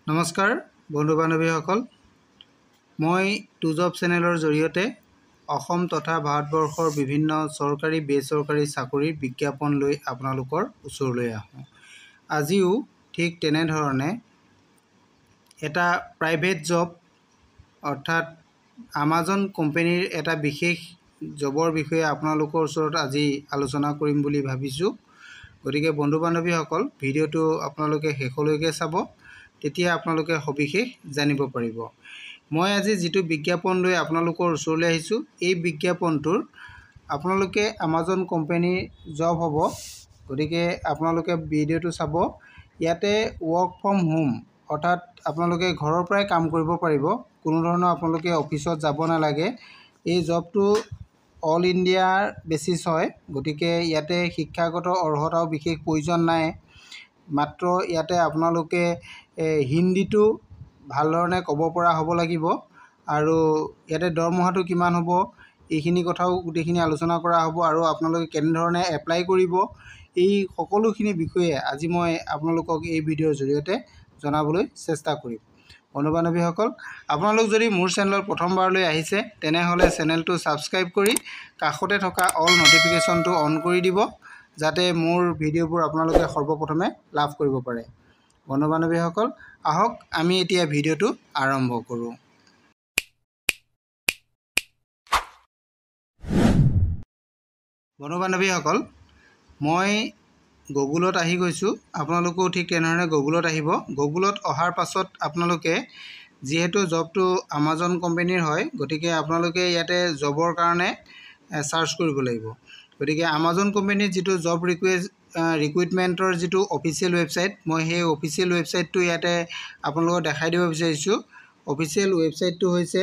নমস্কাৰ বন্ধু বান্ধৱীসকল মই টু জব চেনেলৰ জৰিয়তে অসম তথা ভাৰতবৰ্ষৰ বিভিন্ন চৰকাৰী বেচৰকাৰী চাকৰিৰ বিজ্ঞাপন লৈ আপোনালোকৰ ওচৰলৈ আহোঁ। আজিও ঠিক তেনেধৰণে এটা প্ৰাইভেট জব অৰ্থাৎ আমাজন কোম্পানীৰ এটা বিশেষ জবৰ বিষয়ে আপোনালোকৰ ওচৰত আজি আলোচনা কৰিম বুলি ভাবিছোঁ। গতিকে বন্ধু বান্ধৱীসকল ভিডিঅ'টো আপোনালোকে শেষলৈকে চাব, তেতিয়া আপোনালোকে সবিশেষ জানিব পাৰিব। মই আজি যিটো বিজ্ঞাপন লৈ আপোনালোকৰ ওচৰলৈ আহিছোঁ, এই বিজ্ঞাপনটোৰ আপোনালোকে আমাজন কোম্পানীৰ জব হ'ব। গতিকে আপোনালোকে ভিডিঅ'টো চাব। ইয়াতে ৱৰ্ক ফ্ৰম হোম অৰ্থাৎ আপোনালোকে ঘৰৰ পৰাই কাম কৰিব পাৰিব, কোনো ধৰণৰ আপোনালোকে অফিচত যাব নালাগে। এই জবটো অল ইণ্ডিয়াৰ বেচিছ হয়। গতিকে ইয়াতে শিক্ষাগত অৰ্হতাও বিশেষ প্ৰয়োজন নাই। মাত্ৰ ইয়াতে আপোনালোকে হিন্দীটো ভাল ধৰণে ক'ব পৰা হ'ব লাগিব আৰু ইয়াতে দৰমহাটো কিমান হ'ব এইখিনি কথাও গোটেইখিনি আলোচনা কৰা হ'ব আৰু আপোনালোকে কেনেধৰণে এপ্লাই কৰিব এই সকলোখিনি বিষয়ে আজি মই আপোনালোকক এই ভিডিঅ'ৰ জৰিয়তে জনাবলৈ চেষ্টা কৰিম। বন্ধু বান্ধৱীসকল, আপোনালোক যদি মোৰ চেনেলত প্ৰথমবাৰলৈ আহিছে তেনেহ'লে চেনেলটো ছাবস্ক্ৰাইব কৰি কাষতে থকা অল নটিফিকেশ্যনটো অন কৰি দিব, যাতে মোৰ ভিডিঅ'বোৰ আপোনালোকে সৰ্বপ্ৰথমে লাভ কৰিব পাৰে। বন্ধু বান্ধৱীসকল, আহক আমি এতিয়া ভিডিঅ'টো আৰম্ভ কৰোঁ। বন্ধু বান্ধৱীসকল, মই গুগলত আহি গৈছোঁ। আপোনালোকেও ঠিক তেনেধৰণে গুগলত আহিব। গুগলত অহাৰ পাছত আপোনালোকে যিহেতু জবটো আমাজন কোম্পানীৰ হয়, গতিকে আপোনালোকে ইয়াতে জবৰ কাৰণে চাৰ্চ কৰিব লাগিব। গতিকে আমাজন কোম্পানীৰ যিটো জব ৰিক্ৰুইটমেণ্টৰ যিটো অফিচিয়েল ৱেবছাইট, মই সেই অফিচিয়েল ৱেবছাইটটো ইয়াতে আপোনালোকক দেখাই দিব বিচাৰিছোঁ। অফিচিয়েল ৱেবছাইটটো হৈছে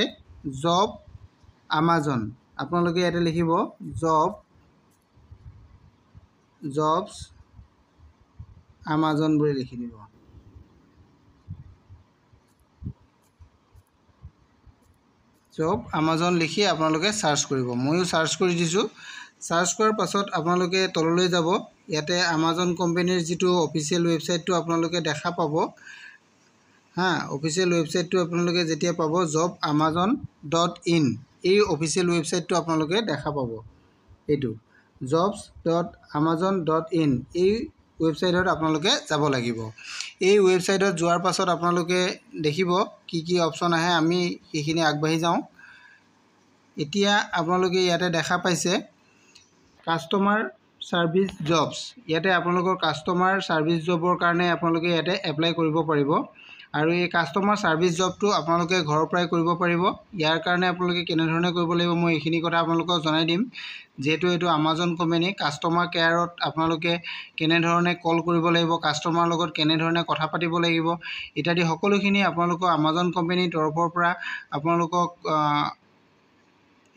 জব আমাজন। আপোনালোকে ইয়াতে লিখিব জবছ আমাজন বুলি লিখি দিব। জব আমাজন লিখি আপোনালোকে চাৰ্চ কৰিব। ময়ো চাৰ্চ কৰি দিছোঁ। চাৰ্চ কৰাৰ পাছত আপোনালোকে তললৈ যাব। ইয়াতে আমাজন কোম্পানীৰ যিটো অফিচিয়েল ৱেবছাইটটো আপোনালোকে দেখা পাব। অফিচিয়েল ৱেবছাইটটো আপোনালোকে যেতিয়া পাব jobamazon.in, এই অফিচিয়েল ৱেবছাইটটো আপোনালোকে দেখা পাব। এইটো jobs.amazon.in, এই ৱেবছাইটত আপোনালোকে যাব লাগিব। এই ৱেবছাইটত যোৱাৰ পাছত আপোনালোকে দেখিব কি কি অপশ্যন আহে। আমি সেইখিনি আগবাঢ়ি যাওঁ। এতিয়া আপোনালোকে ইয়াতে দেখা পাইছে কাষ্টমাৰ ছাৰ্ভিচ জবছ। ইয়াতে আপোনালোকৰ কাষ্টমাৰ ছাৰ্ভিচ জবৰ কাৰণে আপোনালোকে ইয়াতে এপ্লাই কৰিব পাৰিব আৰু এই কাষ্টমাৰ ছাৰ্ভিচ জবটো আপোনালোকে ঘৰৰ পৰাই কৰিব পাৰিব। ইয়াৰ কাৰণে আপোনালোকে কেনেধৰণে কৰিব লাগিব মই এইখিনি কথা আপোনালোকক জনাই দিম। যিহেতু এইটো আমাজন কোম্পানী, কাষ্টমাৰ কেয়াৰত আপোনালোকে কেনেধৰণে কল কৰিব লাগিব, কাষ্টমাৰৰ লগত কেনেধৰণে কথা পাতিব লাগিব ইত্যাদি সকলোখিনি আপোনালোকক আমাজন কোম্পানীৰ তৰফৰ পৰা আপোনালোকক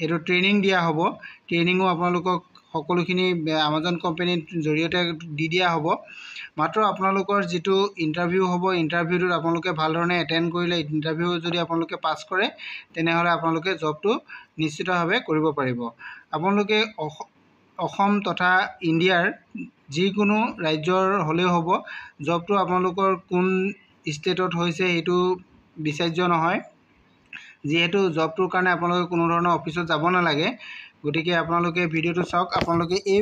এইটো ট্ৰেইনিং দিয়া হ'ব। ট্ৰেইনিঙো আপোনালোকক সকলোখিনি আমাজন কোম্পানীৰ জৰিয়তে দি দিয়া হ'ব। মাত্ৰ আপোনালোকৰ যিটো ইণ্টাৰভিউ হ'ব, ইণ্টাৰভিউটোত আপোনালোকে ভাল ধৰণে এটেণ্ড কৰিলে, ইণ্টাৰভিউ যদি আপোনালোকে পাছ কৰে তেনেহ'লে আপোনালোকে জবটো নিশ্চিতভাৱে কৰিব পাৰিব। আপোনালোকে অসম তথা ইণ্ডিয়াৰ যিকোনো ৰাজ্যৰ হ'লেও হ'ব। জবটো আপোনালোকৰ কোন ষ্টেটত হৈছে সেইটো বিচাৰ্য নহয়। যিহেতু জবটোৰ কাৰণে আপোনালোকে কোনো ধৰণৰ অফিচত যাব নালাগে, গতিকে আপোনালোকে ভিডিঅ'টো চাওক। আপোনালোকে এই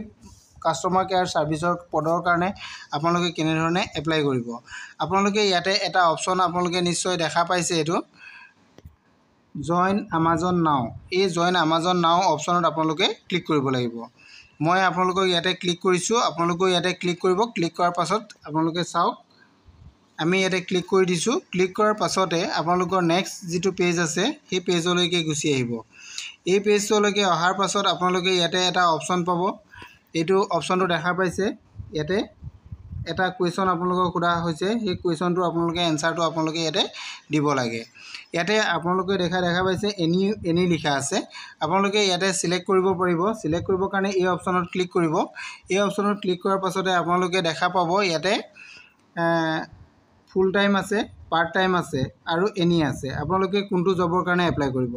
কাষ্টমাৰ কেয়াৰ ছাৰ্ভিচৰ পদৰ কাৰণে আপোনালোকে কেনেধৰণে এপ্লাই কৰিব। আপোনালোকে ইয়াতে এটা অপশ্যন আপোনালোকে নিশ্চয় দেখা পাইছে, এইটো জইন আমাজন নাও। এই জইন আমাজন নাও অপশ্যনত আপোনালোকে ক্লিক কৰিব লাগিব। মই আপোনালোকক ইয়াতে ক্লিক কৰিছোঁ, আপোনালোকেও ইয়াতে ক্লিক কৰিব। ক্লিক কৰাৰ পাছত আপোনালোকে চাওক, আমি ইয়াতে ক্লিক কৰি দিছোঁ। ক্লিক কৰাৰ পাছতে আপোনালোকৰ নেক্সট যিটো পেজ আছে সেই পেজলৈকে গুচি আহিব। এই পেজলৈকে অহাৰ পাছত আপোনালোকে ইয়াতে এটা অপশ্যন পাব। এইটো অপশ্যনটো দেখা পাইছে। ইয়াতে এটা কুৱেশ্যন আপোনালোকক সোধা হৈছে, সেই কুৱেশ্যনটো আপোনালোকে এনচাৰটো আপোনালোকে ইয়াতে দিব লাগে। ইয়াতে আপোনালোকে দেখা পাইছে এনি লিখা আছে। আপোনালোকে ইয়াতে চিলেক্ট কৰিব পাৰিব। চিলেক্ট কৰিবৰ কাৰণে এই অপশ্যনত ক্লিক কৰিব। এই অপশ্যনত ক্লিক কৰাৰ পাছতে আপোনালোকে দেখা পাব ইয়াতে ফুল টাইম আছে, পাৰ্ট টাইম আছে আৰু এনি আছে। আপোনালোকে কোনটো জবৰ কাৰণে এপ্লাই কৰিব।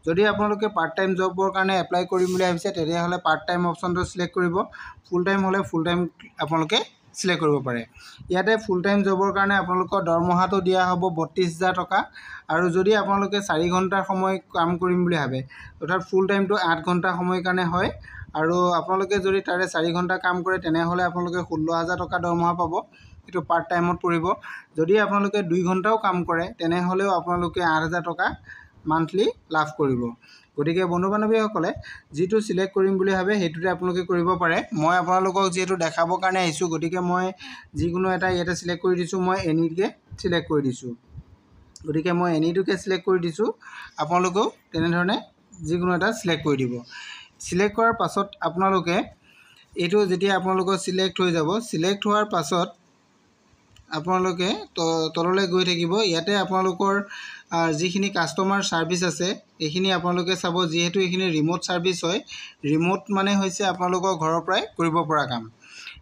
যদি আপোনালোকে পাৰ্ট টাইম জবৰ কাৰণে এপ্লাই কৰিম বুলি ভাবিছে তেতিয়াহ'লে পাৰ্ট টাইম অপশ্যনটো চিলেক্ট কৰিব। ফুল টাইম হ'লে ফুল টাইম আপোনালোকে সিলেক্ট কৰিব পাৰে। ইয়াতে ফুল টাইম জবৰ কাৰণে আপোনালোকৰ দৰমহাটো দিয়া হ'ব 32,000 টকা আৰু যদি আপোনালোকে 4 ঘণ্টাৰ সময় কাম কৰিম বুলি ভাবে অৰ্থাৎ ফুল টাইমটো 8 ঘণ্টা সময়ৰ কাৰণে হয় আৰু আপোনালোকে যদি তাৰে 4 ঘণ্টা কাম কৰে তেনেহ'লে আপোনালোকে 16,000 টকা দৰমহা পাব। এইটো পাৰ্ট টাইমত পৰিব। যদি আপোনালোকে 2 ঘণ্টাও কাম কৰে তেনেহ'লেও আপোনালোকে 8,000 টকা মান্থলি লাভ কৰিব। গতিকে বন্ধু বান্ধৱীসকলে যিটো সিলেক্ট কৰিম বুলি ভাবে সেইটোতে আপোনালোকে কৰিব পাৰে। মই আপোনালোকক যেহেতু দেখাবৰ কাৰণে আহিছোঁ গতিকে মই যিকোনো এটা ইয়াতে সিলেক্ট কৰি দিছোঁ। মই এনিকে সিলেক্ট কৰি দিছোঁ। গতিকে মই এনিটোকে সিলেক্ট কৰি দিছোঁ। আপোনালোকেও তেনেধৰণে যিকোনো এটা সিলেক্ট কৰি দিব। সিলেক্ট কৰাৰ পাছত আপোনালোকে এইটো যেতিয়া আপোনালোকৰ সিলেক্ট হৈ যাব, সিলেক্ট হোৱাৰ পাছত আপোনালোকে তললৈ গৈ থাকিব। ইয়াতে আপোনালোকৰ যিখিনি কাষ্টমাৰ ছাৰ্ভিচ আছে এইখিনি আপোনালোকে চাব। যিহেতু এইখিনি ৰিম'ট ছাৰ্ভিচ হয়, ৰিম'ট মানে হৈছে আপোনালোকৰ ঘৰৰ পৰাই কৰিব পৰা কাম।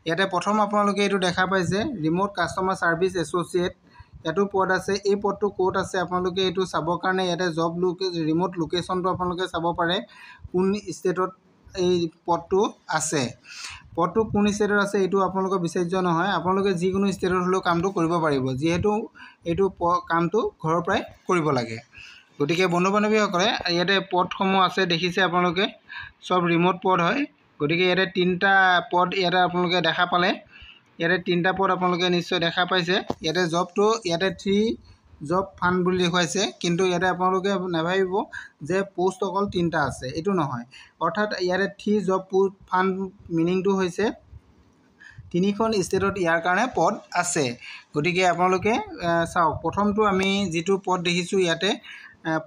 ইয়াতে প্ৰথম আপোনালোকে এইটো দেখা পাইছে ৰিম'ট কাষ্টমাৰ ছাৰ্ভিচ এছ'চিয়েট, ইয়াতো পদ আছে। এই পদটো ক'ত আছে আপোনালোকে এইটো চাবৰ কাৰণে ইয়াতে জব ৰিম'ট লোকেশ্যনটো আপোনালোকে চাব পাৰে কোন ষ্টেটত এই পদটো আছে। পদটো কোন ষ্টেটত আছে এইটো আপোনালোকৰ বিচাৰ্য নহয়। আপোনালোকে যিকোনো ষ্টেটত হ'লেও কামটো কৰিব পাৰিব, যিহেতু এইটো কামটো ঘৰৰ পৰাই কৰিব লাগে। গতিকে বন্ধু বান্ধৱীসকলে ইয়াতে পদসমূহ আছে দেখিছে আপোনালোকে, চব ৰিম'ট পদ হয়। গতিকে ইয়াতে 3টা পদ ইয়াতে আপোনালোকে দেখা পালে। ইয়াতে 3টা পদ আপোনালোকে নিশ্চয় দেখা পাইছে। ইয়াতে জবটো ইয়াতে 3 জব ফাণ্ড বুলি দেখুৱাইছে, কিন্তু ইয়াতে আপোনালোকে নাভাবিব যে পোষ্ট অকল 3টা আছে, এইটো নহয়। অৰ্থাৎ ইয়াতে 3 জব ফাণ্ড মিনিংটো হৈছে 3খন ষ্টেটত ইয়াৰ কাৰণে পদ আছে। গতিকে আপোনালোকে চাওক, প্ৰথমটো আমি যিটো পদ দেখিছোঁ ইয়াতে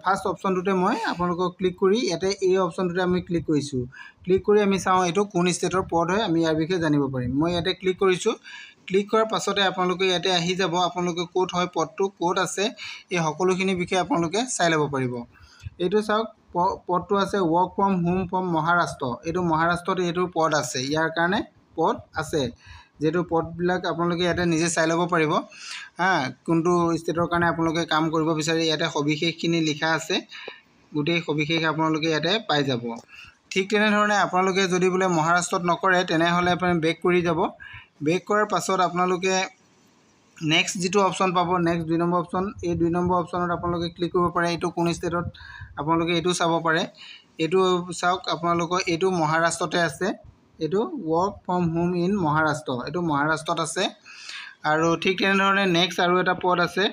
ফাৰ্ষ্ট অপশ্যনটোতে মই আপোনালোকক ক্লিক কৰি ইয়াতে এই অপশ্যনটোতে আমি ক্লিক কৰিছোঁ। ক্লিক কৰি আমি চাওঁ এইটো কোন ষ্টেটৰ পদ হয়, আমি ইয়াৰ বিষয়ে জানিব পাৰিম। মই ইয়াতে ক্লিক কৰিছোঁ। ক্লিক কৰাৰ পাছতে আপোনালোকে ইয়াতে আহি যাব, আপোনালোকে ক'ত হয় পদটো ক'ত আছে এই সকলোখিনি বিষয়ে আপোনালোকে চাই ল'ব পাৰিব। এইটো চাওক, পদটো আছে work from home from Maharashtra. এইটো মহাৰাষ্ট্ৰত এইটো পদ আছে, ইয়াৰ কাৰণে পদ আছে। যিহেতু পদবিলাক আপোনালোকে ইয়াতে নিজে চাই ল'ব পাৰিব। কোনটো ষ্টেটৰ কাৰণে আপোনালোকে কাম কৰিব বিচাৰে ইয়াতে সবিশেষখিনি লিখা আছে। গোটেই সবিশেষ আপোনালোকে ইয়াতে পাই যাব। ঠিক তেনেধৰণে আপোনালোকে যদি বোলে মহাৰাষ্ট্ৰত নকৰে তেনেহ'লে আপুনি বেক কৰি যাব। বেক কৰাৰ পাছত আপোনালোকে নেক্সট যিটো অপশ্যন পাব, নেক্সট 2 নম্বৰ অপশ্যন, এই 2 নম্বৰ অপশ্যনত আপোনালোকে ক্লিক কৰিব পাৰে। এইটো কোন ষ্টেটত আপোনালোকে এইটো চাব পাৰে। এইটো চাওক, আপোনালোকৰ এইটো মহাৰাষ্ট্ৰতে আছে। এইটো work from home in Maharashtra, এইটো মহাৰাষ্ট্ৰত আছে। আৰু ঠিক তেনেধৰণে নেক্সট আৰু এটা পদ আছে।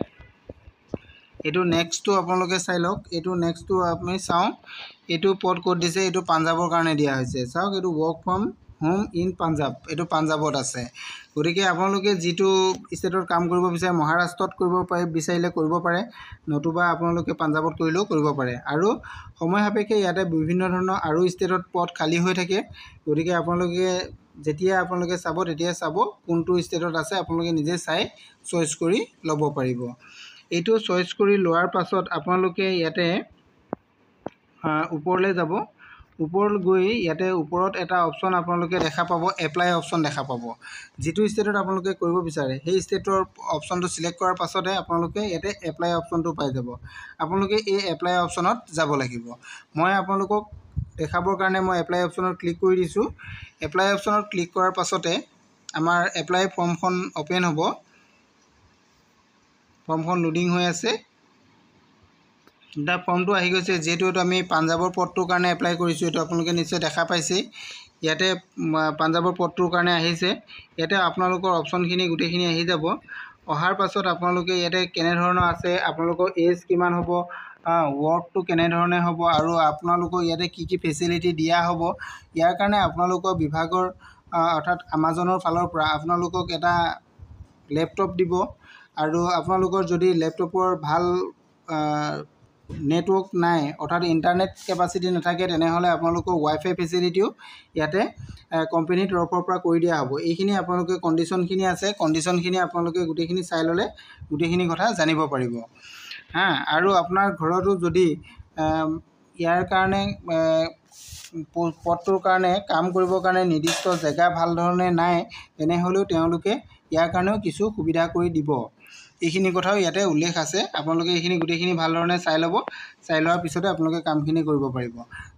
এইটো নেক্সটটো আপোনালোকে চাই লওক। এইটো নেক্সটটো আমি চাওঁ, এইটো পদ ক'ত দিছে, এইটো পাঞ্জাৱৰ কাৰণে দিয়া হৈছে। চাওক, এইটো work from home in Punjab, এইটো পাঞ্জাৱত আছে। গতিকে আপোনালোকে যিটো ষ্টেটত কাম কৰিব বিচাৰে, মহাৰাষ্ট্ৰত কৰিব বিচাৰিলে কৰিব পাৰে, নতুবা আপোনালোকে পাঞ্জাৱত কৰিলেও কৰিব পাৰে। আৰু সময় সাপেক্ষে ইয়াতে বিভিন্ন ধৰণৰ আৰু ষ্টেটত পদ খালী হৈ থাকে। গতিকে আপোনালোকে যেতিয়া আপোনালোকে চাব তেতিয়া চাব কোনটো ষ্টেটত আছে, আপোনালোকে নিজে চাই চইচ কৰি ল'ব পাৰিব। এইটো চইচ কৰি লোৱাৰ পাছত আপোনালোকে ইয়াতে ওপৰলৈ যাব। ওপৰত গৈ ইয়াতে ওপৰত এটা অপশ্যন আপোনালোকে দেখা পাব, এপ্লাই অপশ্যন দেখা পাব। যিটো ষ্টেটত আপোনালোকে কৰিব বিচাৰে সেই ষ্টেটৰ অপশ্যনটো চিলেক্ট কৰাৰ পাছতে আপোনালোকে ইয়াতে এপ্লাই অপশ্যনটো পাই যাব। আপোনালোকে এই এপ্লাই অপশ্যনত যাব লাগিব। মই আপোনালোকক দেখাবৰ কাৰণে মই এপ্লাই অপশ্যনত ক্লিক কৰি দিছোঁ। এপ্লাই অপশ্যনত ক্লিক কৰাৰ পাছতে আমাৰ এপ্লাই ফৰ্মখন অ'পেন হ'ব। ফৰ্মখন লোডিং হৈ আছে। ফৰ্মটো আহি গৈছে। যিহেতু এইটো আমি পাঞ্জাৱৰ পদটোৰ কাৰণে এপ্লাই কৰিছোঁ, এইটো আপোনালোকে নিশ্চয় দেখা পাইছেই। ইয়াতে পাঞ্জাৱৰ পদটোৰ কাৰণে আহিছে। ইয়াতে আপোনালোকৰ অপশ্যনখিনি গোটেইখিনি আহি যাব। অহাৰ পাছত আপোনালোকে ইয়াতে কেনেধৰণৰ আছে, আপোনালোকৰ এজ কিমান হ'ব, ৱৰ্কটো কেনেধৰণে হ'ব আৰু আপোনালোকৰ ইয়াতে কি কি ফেচিলিটি দিয়া হ'ব, ইয়াৰ কাৰণে আপোনালোকৰ বিভাগৰ অৰ্থাৎ আমাজনৰ ফালৰ পৰা আপোনালোকক এটা লেপটপ দিব। আৰু আপোনালোকৰ যদি লেপটপৰ ভাল নেটৱৰ্ক নাই, অৰ্থাৎ ইণ্টাৰনেট কেপাচিটি নাথাকে, তেনেহ'লে আপোনালোকৰ ৱাইফাই ফেচিলিটিও ইয়াতে কোম্পানীৰ তৰফৰ পৰা কৰি দিয়া হ'ব। এইখিনি আপোনালোকে কণ্ডিশ্যনখিনি আছে, কণ্ডিশ্যনখিনি আপোনালোকে গোটেইখিনি চাই ল'লে গোটেইখিনি কথা জানিব পাৰিব। আৰু আপোনাৰ ঘৰতো যদি ইয়াৰ কাৰণে পদটোৰ কাৰণে কাম কৰিবৰ কাৰণে নিৰ্দিষ্ট জেগা ভাল ধৰণে নাই, তেনেহ'লেও তেওঁলোকে ইয়াৰ কাৰণেও কিছু সুবিধা কৰি দিব। এইখিনি কথাও ইয়াতে উল্লেখ আছে আপোনালোকে এইখিনি গোটেইখিনি ভাল ধৰণে চাই ল'ব চাই লোৱাৰ পিছতে আপোনালোকে কামখিনি কৰিব পাৰিব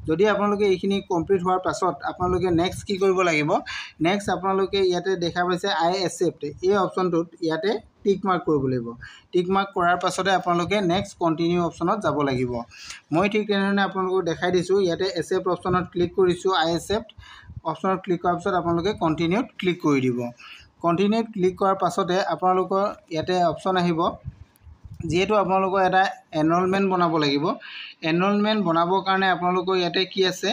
যদি আপোনালোকে এইখিনি কমপ্লিট হোৱাৰ পাছত আপোনালোকে নেক্সট কি কৰিব লাগিব নেক্সট আপোনালোকে ইয়াতে দেখা পাইছে আই একসেপ্ট এই অপশ্যনটোত ইয়াতে টিক মাৰ্ক কৰিব লাগিব টিক মাৰ্ক কৰাৰ পাছতে আপোনালোকে নেক্সট কন্টিনিউ অপশ্যনত যাব লাগিব মই ঠিক তেনেধৰণে আপোনালোকক দেখাই দিছোঁ ইয়াতে একসেপ্ট অপশ্যনত ক্লিক কৰিছোঁ আই একসেপ্ট অপশ্যনত ক্লিক কৰাৰ পিছত আপোনালোকে কন্টিনিউত ক্লিক কৰি দিব কন্টিনিউত ক্লিক কৰাৰ পাছতে আপোনালোকৰ ইয়াতে অপশ্যন আহিব যেহেতু আপোনালোকৰ এটা এনৰলমেণ্ট বনাব লাগিব এনৰলমেণ্ট বনাবৰ কাৰণে আপোনালোকৰ ইয়াতে কি আছে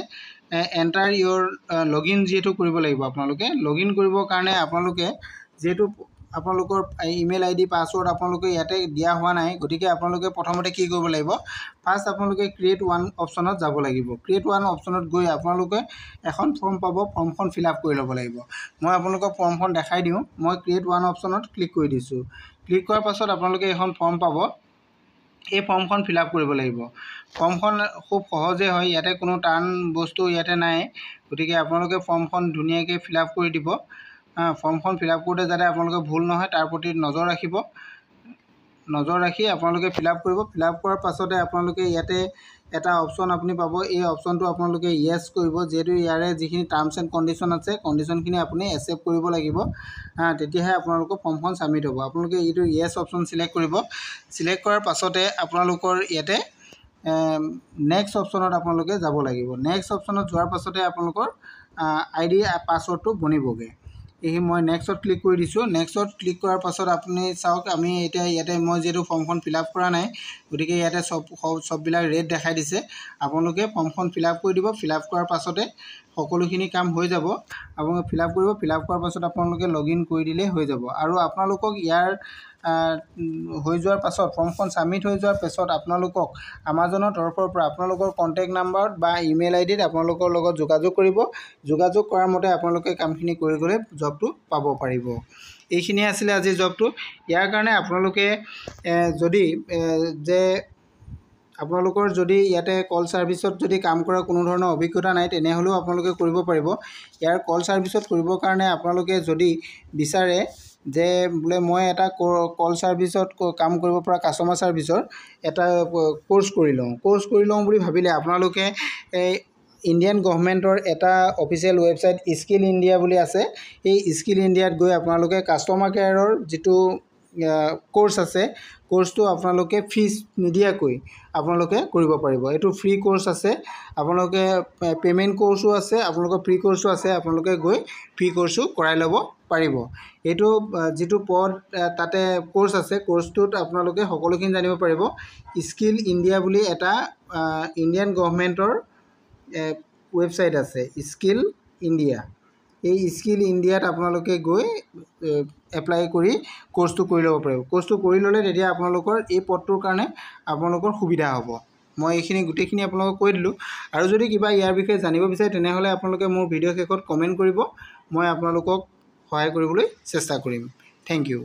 এণ্টাৰ ইয়ৰ লগইন যেহেতু কৰিব লাগিব আপোনালোকে লগইন কৰিবৰ কাৰণে আপোনালোকে যেহেতু আপোনালোকৰ ইমেইল আইডি পাছৱৰ্ড আপোনালোকে ইয়াতে দিয়া হোৱা নাই গতিকে আপোনালোকে প্ৰথমতে কি কৰিব লাগিব ফাৰ্ষ্ট আপোনালোকে ক্ৰিয়েট ওৱান অপশ্যনত যাব লাগিব ক্ৰিয়েট ওৱান অপশ্যনত গৈ আপোনালোকে এখন ফৰ্ম পাব ফৰ্মখন ফিল আপ কৰি ল'ব লাগিব মই আপোনালোকক ফৰ্মখন দেখাই দিওঁ মই ক্ৰিয়েট ওৱান অপশ্যনত ক্লিক কৰি দিছোঁ ক্লিক কৰাৰ পাছত আপোনালোকে এখন ফৰ্ম পাব এই ফৰ্মখন ফিল আপ কৰিব লাগিব ফৰ্মখন খুব সহজে হয় ইয়াতে কোনো টান বস্তু ইয়াতে নাই গতিকে আপোনালোকে ফৰ্মখন ধুনীয়াকৈ ফিল আপ কৰি দিব ফৰ্মখন ফিল আপ কৰোঁতে যাতে আপোনালোকে ভুল নহয় তাৰ প্ৰতি নজৰ ৰাখিব নজৰ ৰাখি আপোনালোকে ফিল আপ কৰিব ফিল আপ কৰাৰ পাছতে আপোনালোকে ইয়াতে এটা অপশ্যন আপুনি পাব এই অপশ্যনটো আপোনালোকে ইয়েছ কৰিব যেহেতু ইয়াৰে যিখিনি টাৰ্মছ এণ্ড কণ্ডিশ্যন আছে কণ্ডিশ্যনখিনি আপুনি একচেপ্ট কৰিব লাগিব তেতিয়াহে আপোনালোকৰ ফৰ্মখন ছাবমিট হ'ব আপোনালোকে এইটো ইয়েছ অপশ্যন চিলেক্ট কৰিব চিলেক্ট কৰাৰ পাছতে আপোনালোকৰ ইয়াতে নেক্সট অপশ্যনত আপোনালোকে যাব লাগিব নেক্সট অপশ্যনত যোৱাৰ পাছতে আপোনালোকৰ আইডি পাছৱৰ্ডটো বনিবগৈ এই মই নেক্সটত ক্লিক কৰি দিছোঁ নেক্সটত ক্লিক কৰাৰ পাছত আপুনি চাওক আমি এতিয়া ইয়াতে মই যেহেতু ফৰ্মখন ফিল আপ কৰা নাই গতিকে ইয়াতে সববিলাক ৰেড দেখাই দিছে আপোনালোকে ফৰ্মখন ফিল আপ কৰি দিব ফিল আপ কৰাৰ পাছতে সকলোখিনি কাম হৈ যাব আপোনালোকে ফিল আপ কৰিব ফিল আপ কৰাৰ পাছত আপোনালোকে লগইন কৰি দিলেই হৈ যাব আৰু আপোনালোকক ইয়াৰ হৈ যোৱাৰ পাছত ফৰ্মখন ছাবমিট হৈ যোৱাৰ পাছত আপোনালোকক আমাজনৰ তৰফৰ পৰা আপোনালোকৰ কণ্টেক্ট নাম্বাৰত বা ইমেইল আইডিত আপোনালোকৰ লগত যোগাযোগ কৰিব যোগাযোগ কৰাৰ মতে আপোনালোকে কামখিনি কৰি গ'লে জবটো পাব পাৰিব এইখিনিয়ে আছিলে আজিৰ জবটো ইয়াৰ কাৰণে আপোনালোকে যদি যে আপোনালোকৰ যদি ইয়াতে কল ছাৰ্ভিচত যদি কাম কৰা কোনো ধৰণৰ অভিজ্ঞতা নাই তেনেহ'লেও আপোনালোকে কৰিব পাৰিব ইয়াৰ কল ছাৰ্ভিচত কৰিবৰ কাৰণে আপোনালোকে যদি বিচাৰে যে বোলে মই এটা কল ছাৰ্ভিচত কাম কৰিব পৰা কাষ্টমাৰ ছাৰ্ভিচৰ এটা কোৰ্চ কৰি লওঁ বুলি ভাবিলে আপোনালোকে ইণ্ডিয়ান গভৰ্ণমেণ্টৰ এটা অফিচিয়েল ৱেবছাইট স্কিল ইণ্ডিয়া বুলি আছে এই স্কিল ইণ্ডিয়াত গৈ আপোনালোকে কাষ্টমাৰ কেয়াৰৰ যিটো কোৰ্চ আছে কোৰ্চটো আপোনালোকে ফিজ নিদিয়াকৈ আপোনালোকে কৰিব পাৰিব এইটো ফ্ৰী কোৰ্চ আছে আপোনালোকে পে'মেণ্ট কোৰ্চো আছে আপোনালোকৰ ফ্ৰী কোৰ্চো আছে আপোনালোকে গৈ ফ্ৰী কোৰ্চো কৰাই ল'ব পাৰিব এইটো যিটো পদ তাতে কোৰ্চ আছে কোৰ্চটোত আপোনালোকে সকলোখিনি জানিব পাৰিব স্কিল ইণ্ডিয়া বুলি এটা ইণ্ডিয়ান গভৰ্ণমেণ্টৰ ৱেবছাইট আছে স্কিল ইণ্ডিয়া এই স্কিল ইণ্ডিয়াত আপোনালোকে গৈ এপ্লাই কৰি কোৰ্চটো কৰি ল'ব পাৰিব কোৰ্চটো কৰি ল'লে তেতিয়া আপোনালোকৰ এই পদটোৰ কাৰণে আপোনালোকৰ সুবিধা হ'ব মই এইখিনি গোটেইখিনি আপোনালোকক কৈ দিলোঁ আৰু যদি কিবা ইয়াৰ বিষয়ে জানিব বিচাৰে তেনেহ'লে আপোনালোকে মোৰ ভিডিঅ' শেষত কমেণ্ট কৰিব মই আপোনালোকক সহায় কৰিবলৈ চেষ্টা কৰিম থেংক ইউ